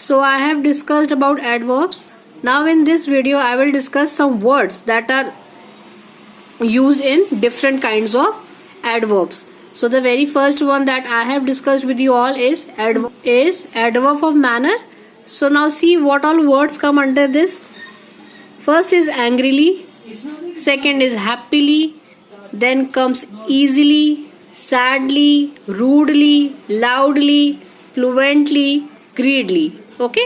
So I have discussed about adverbs. Now in this video I will discuss some words that are used in different kinds of adverbs. So the very first one that I have discussed with you all is adverb of manner. So now see what all words come under this. First is angrily, second is happily, then comes easily, sadly, rudely, loudly, fluently, greedily. Okay,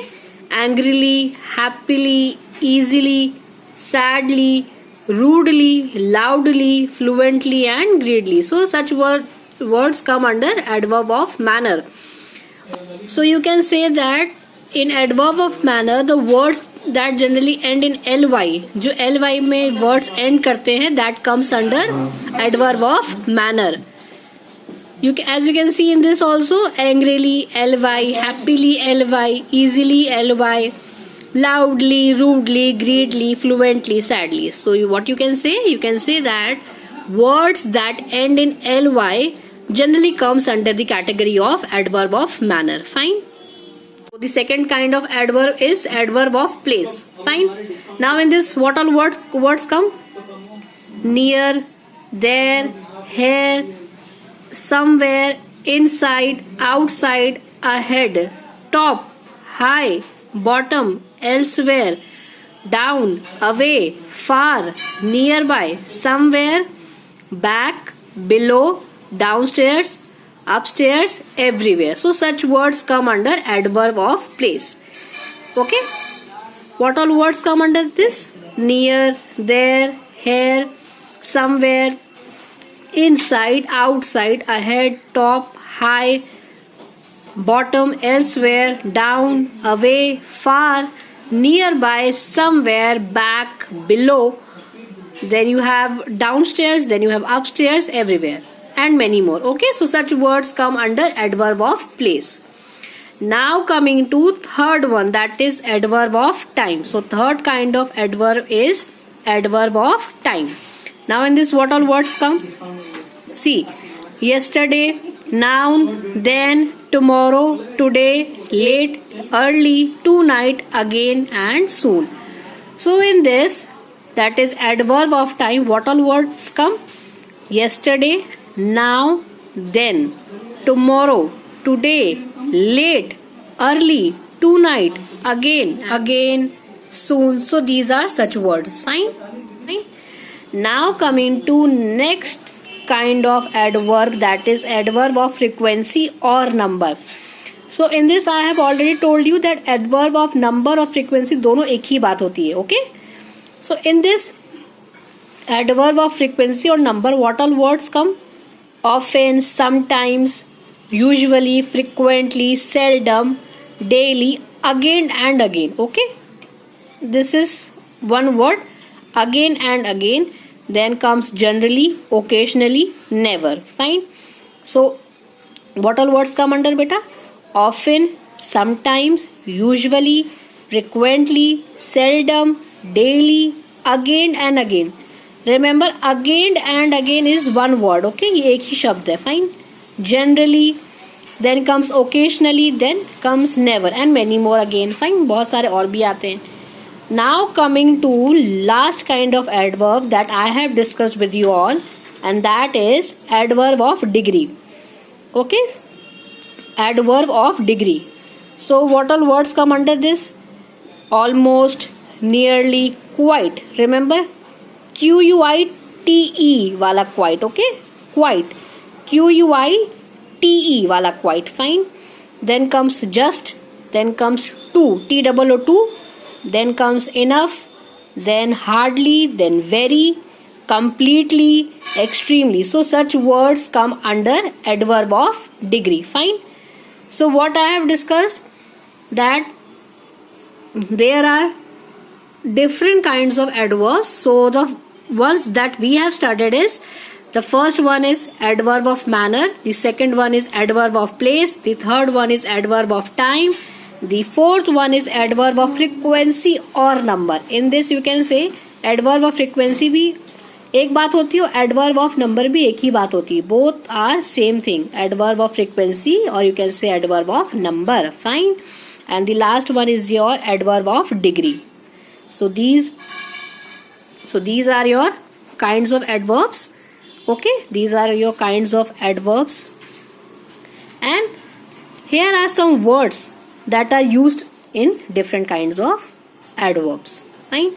angrily, happily, easily, sadly, rudely, loudly, fluently and greedily. So such words come under adverb of manner. So you can say that in adverb of manner the words that generally end in ly, जो ly में words end करते हैं, that comes under adverb of manner. As you can see in this also, angrily ly, happily ly, easily ly, loudly, rudely, greedily, fluently, sadly. So what you can say? You can say that words that end in ly generally comes under the category of adverb of manner. Fine. So the second kind of adverb is adverb of place. Fine. Now in this, what all words come? Near, there, here, somewhere, inside, outside, ahead, top, high, bottom, elsewhere, down, away, far, nearby, somewhere, back, below, downstairs, upstairs, everywhere. So such words come under adverb of place. Okay, what all words come under this? Near, there, here, somewhere, inside, outside, ahead, top, high, bottom, elsewhere, down, away, far, nearby, somewhere, back, below. Then you have downstairs, then you have upstairs, everywhere, and many more. Okay, so such words come under adverb of place. Now coming to third one, that is adverb of time. So third kind of adverb is adverb of time. Now in this, what all words come? See, yesterday, noun, then, tomorrow, today, late, early, tonight, again and soon. So in this, that is adverb of time, what all words come? Yesterday, now, then, tomorrow, today, late, early, tonight, again, soon. So these are such words. Fine. Now coming to next kind of adverb, that is adverb of frequency or number. So in this I have already told you that adverb of number और frequency दोनों एक ही बात होती है. Okay, so in this adverb of frequency or number, what all words come? Often, sometimes, usually, frequently, seldom, daily, again and again. Okay, this is one word, again and again. Then comes generally, occasionally, never. Fine. So what all words come under beta? Often, sometimes, usually, frequently, seldom, daily, again and again. Remember, again and again is one word. Okay, ये एक ही शब्द है. Fine. Generally, then comes occasionally, then comes never and many more again. Fine. बहुत सारे और भी आते हैं. Now coming to last kind of adverb that I have discussed with you all, and that is adverb of degree. Okay, adverb of degree. So what all words come under this? Almost, nearly, quite. Remember, QUITE वाला quite. Okay, quite, QUITE वाला quite. Fine. Then comes just, then comes to, TOO2. Then comes enough, then hardly, then very, completely, extremely. So such words come under adverb of degree. Fine. So what I have discussed, that there are different kinds of adverbs. So the ones that we have studied is, the first one is adverb of manner, the second one is adverb of place, the third one is adverb of time, the fourth one is adverb of frequency or number. In this you can say adverb of frequency भी एक बात होती है और adverb of number भी एक ही बात होती है. Both are same thing. Adverb of frequency or you can say adverb of number. Fine. and the last one is your adverb of degree. So these are your kinds of adverbs. Okay, these are your kinds of adverbs, and here are some words that are used in different kinds of adverbs. Fine.